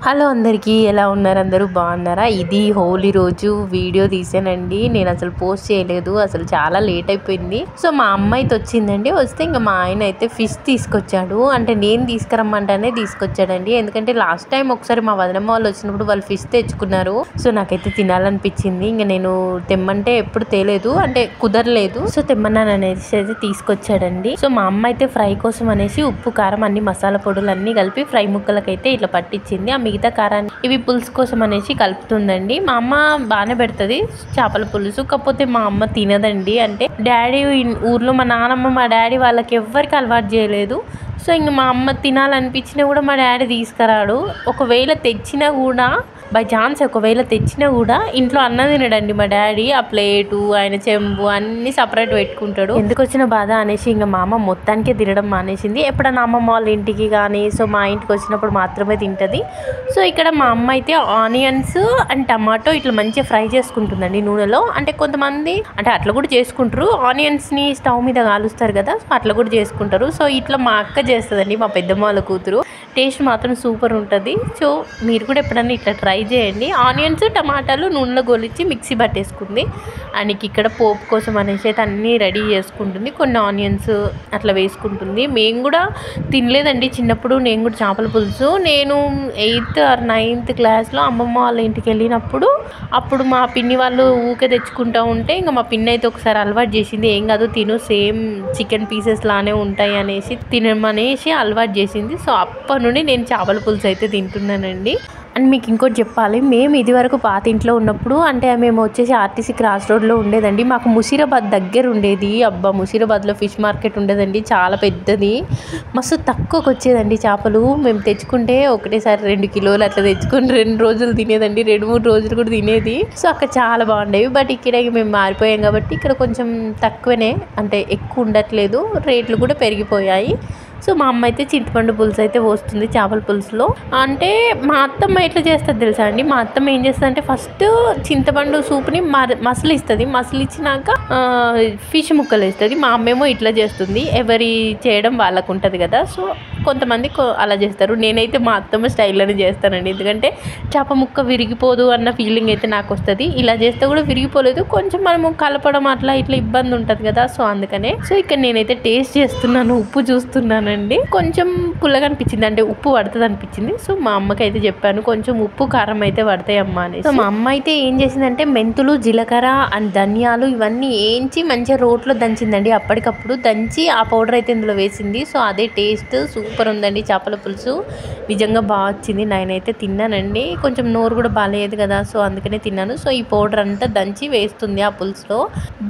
Hello అందరికీ, ఎలా ఉన్నారు? అందరూ బాగున్నారా? ఇది హోలీ రోజు వీడియో తీసానండి. నేను అసలు పోస్ట్ చేయలేదు, అసలు చాలా లేట్ అయిపోయింది. సో మా అమ్మ అయితే వచ్చిందండి. వస్తే ఇంకా మా ఆయన అయితే ఫిష్ తీసుకొచ్చాడు. అంటే నేను తీసుకురమ్మంటేనే తీసుకొచ్చాడండి. ఎందుకంటే లాస్ట్ టైం ఒకసారి మా వదినమ్మ వాళ్ళు వచ్చినప్పుడు వాళ్ళు ఫిష్ తెచ్చుకున్నారు. సో నాకైతే తినాలనిపించింది. ఇంకా నేను తెమ్మంటే ఎప్పుడు తేలేదు, అంటే కుదరలేదు. సో తెమ్మన్నాను అనేసి అయితే తీసుకొచ్చాడండి. సో మా అమ్మ అయితే ఫ్రై కోసం అనేసి ఉప్పు కారం అన్ని మసాలా పొడులు అన్ని కలిపి ఫ్రై ముక్కలకైతే ఇట్లా పట్టించింది. మిగతా కారాన్ని ఇవి పులుసు కోసం అనేసి కలుపుతుందండి. మా అమ్మ బాగానే పెడుతుంది చేపల పులుసు, కాకపోతే మా అమ్మ తినదండి. అంటే డాడీ ఊర్లో మా నాన్నమ్మ మా డాడీ వాళ్ళకి ఎవ్వరికి అలవాటు చేయలేదు. సో ఇంక మా అమ్మ తినాలనిపించినా కూడా మా డాడీ తీసుకురాడు. ఒకవేళ తెచ్చినా కూడా బై ఛాన్స్ ఒకవేళ తెచ్చినా కూడా ఇంట్లో అన్నం తినడండి మా డాడీ. ఆ ప్లేటు ఆయన చెంబు అన్నీ సపరేట్ పెట్టుకుంటాడు. ఎందుకు వచ్చిన బాధ అనేసి ఇంకా మా అమ్మ మొత్తానికే తినడం మానేసింది. ఎప్పుడన్నా అమ్మమ్మ వాళ్ళ ఇంటికి కానీ సో మా ఇంటికి వచ్చినప్పుడు మాత్రమే తింటుంది. సో ఇక్కడ మా అమ్మ అయితే ఆనియన్స్ అండ్ టమాటో ఇట్లా మంచిగా ఫ్రై చేసుకుంటుందండి నూనెలో. అంటే కొంతమంది అంటే అట్లా కూడా చేసుకుంటారు, ఆనియన్స్ని స్టవ్ మీద కాలుస్తారు కదా, సో అట్లా కూడా చేసుకుంటారు. సో ఇట్లా మా అక్క చేస్తుందండి, మా పెద్దమ్మ వాళ్ళ కూతురు. టేస్ట్ మాత్రం సూపర్ ఉంటుంది. సో మీరు కూడా ఎప్పుడన్నా ఇట్లా ట్రై చేయండి. ఆనియన్స్ టమాటాలు నూనెలో గొలిచి మిక్సీ పట్టేసుకుంది. ఆయనకి ఇక్కడ పోపు కోసం అనేసి అయితే అన్నీ రెడీ చేసుకుంటుంది. కొన్ని ఆనియన్స్ అట్లా వేసుకుంటుంది. మేము కూడా తినలేదండి చిన్నప్పుడు. నేను కూడా చేపల పులుసు నేను 8th or 9th క్లాస్లో అమ్మమ్మ వాళ్ళ ఇంటికి వెళ్ళినప్పుడు అప్పుడు మా పిన్ని వాళ్ళు ఊకే తెచ్చుకుంటూ ఉంటే ఇంకా మా పిన్ని అయితే ఒకసారి అలవాటు చేసింది. ఏం కాదు తిను, సేమ్ చికెన్ పీసెస్ లానే ఉంటాయి అనేసి తినమనేసి అలవాటు చేసింది. సో అప్పటి నుండి నేను చేపల పులుసు అయితే తింటున్నానండి. అండ్ మీకు ఇంకోటి చెప్పాలి, మేము ఇది వరకు పాత ఇంట్లో ఉన్నప్పుడు అంటే మేము వచ్చేసి ఆర్టీసీ క్రాస్ రోడ్లో ఉండేదండి. మాకు ముషీరాబాద్ దగ్గర ఉండేది. అబ్బా ముషీరాబాద్లో ఫిష్ మార్కెట్ ఉండేదండి, చాలా పెద్దది. మస్తు తక్కువకి వచ్చేదండి చేపలు. మేము తెచ్చుకుంటే ఒకటేసారి 2 కిలోలు అట్లా తెచ్చుకొని 2 రోజులు తినేదండి, 2-3 రోజులు కూడా తినేది. సో అక్కడ చాలా బాగుండేవి. బట్ ఇక్కడ మేము మారిపోయాం కాబట్టి ఇక్కడ కొంచెం తక్కువనే, అంటే ఎక్కువ ఉండట్లేదు, రేట్లు కూడా పెరిగిపోయాయి. సో మా అమ్మ అయితే చింతపండు పులుసు అయితే పోస్తుంది చేపల పులుసులో. అంటే మా అత్తమ్మ ఎట్లా చేస్తుంది తెలుసా అండి? మా అత్తమ్మ ఏం చేస్తుంది అంటే ఫస్ట్ చింతపండు సూప్ని మసలిస్తుంది. మసలిచ్చినాక ఫిష్ ముక్కలు వేస్తుంది. మా అమ్మేమో ఇట్లా చేస్తుంది. ఎవరి చేయడం వాళ్ళకు ఉంటుంది కదా, సో కొంతమంది అలా చేస్తారు. నేనైతే మా అత్తమ్మ స్టైల్లోనే చేస్తానండి. ఎందుకంటే చేప ముక్క విరిగిపోదు అన్న ఫీలింగ్ అయితే నాకు వస్తుంది. ఇలా చేస్తే కూడా విరిగిపోలేదు, కొంచెం మనము కలపడం అట్లా ఇట్లా ఇబ్బంది ఉంటుంది కదా, సో అందుకనే. సో ఇక్కడ నేనైతే టేస్ట్ చేస్తున్నాను, ఉప్పు చూస్తున్నాను అండి. కొంచెం పుల్లగా అనిపించింది, అంటే ఉప్పు పడుతుంది అనిపించింది. సో మా అమ్మకి అయితే చెప్పాను కొంచెం ఉప్పు కారం అయితే పడతాయి అమ్మ అని. సో మా అమ్మ అయితే ఏం చేసిందంటే మెంతులు, జీలకర్ర అండ్ ధనియాలు ఇవన్నీ వేయించి మంచిగా రోట్లో దంచిందండి. అప్పటికప్పుడు దంచి ఆ పౌడర్ అయితే ఇందులో వేసింది. సో అదే టేస్ట్ సూపర్ ఉందండి చేపల పులుసు, నిజంగా బాగా వచ్చింది. నేనైతే తిన్నానండి. కొంచెం నోరు కూడా బాగాలేదు కదా, సో అందుకనే తిన్నాను. సో ఈ పౌడర్ అంతా దంచి వేస్తుంది ఆ పులుసులో,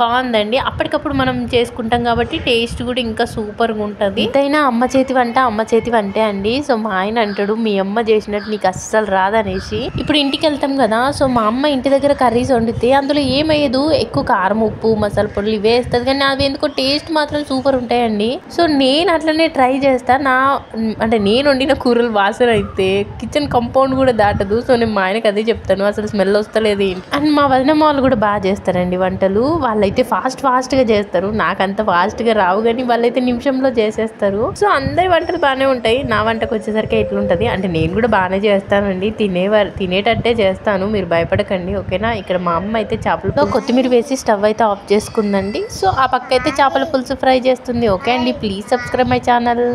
బాగుందండి. అప్పటికప్పుడు మనం చేసుకుంటాం కాబట్టి టేస్ట్ కూడా ఇంకా సూపర్గా ఉంటుంది. ఎంతైనా అమ్మ చేతి వంట అమ్మ చేతి వంటే అండి. సో మా ఆయన అంటాడు మీ అమ్మ చేసినట్టు నీకు అస్సలు రాదనేసి. ఇప్పుడు ఇంటికి వెళ్తాం కదా, సో మా అమ్మ ఇంటి దగ్గర కర్రీస్ వండితే అందులో ఏమయ్యేదు, ఎక్కువ కారం ఉప్పు మసాలా పొడులు ఇవే వేస్తుంది, కానీ అవి ఎందుకో టేస్ట్ మాత్రం సూపర్ ఉంటాయండి. సో నేను అట్లనే ట్రై చేస్తా. అంటే నేను వండిన కూరలు వాసన అయితే కిచెన్ కాంపౌండ్ కూడా దాటదు. సో నేను మా ఆయనకి అదే చెప్తాను, అసలు స్మెల్ వస్తలేదు. అండ్ మా వదినమ్మ వాళ్ళు కూడా బాగా చేస్తారండి వంటలు. వాళ్ళైతే ఫాస్ట్గా చేస్తారు. నాకంత ఫాస్ట్గా రావు, కానీ వాళ్ళైతే నిమిషంలో చేసేస్తారు. సో అందరి వంటలు బాగానే ఉంటాయి. నా వంటకు వచ్చేసరికి ఎట్లుంటుంది అంటే నేను కూడా బాగానే చేస్తానండి, తినేటట్టే చేస్తాను, మీరు భయపడకండి ఓకేనా. ఇక్కడ మా అమ్మ అయితే చేపలతో కొత్తిమీర వేసి స్టవ్ అయితే ఆఫ్ చేసుకుందండి. సో ఆ పక్క అయితే చేపల పులుసు ఫ్రై చేస్తుంది. ఓకే అండి, ప్లీజ్ సబ్స్క్రైబ్ మై ఛానల్.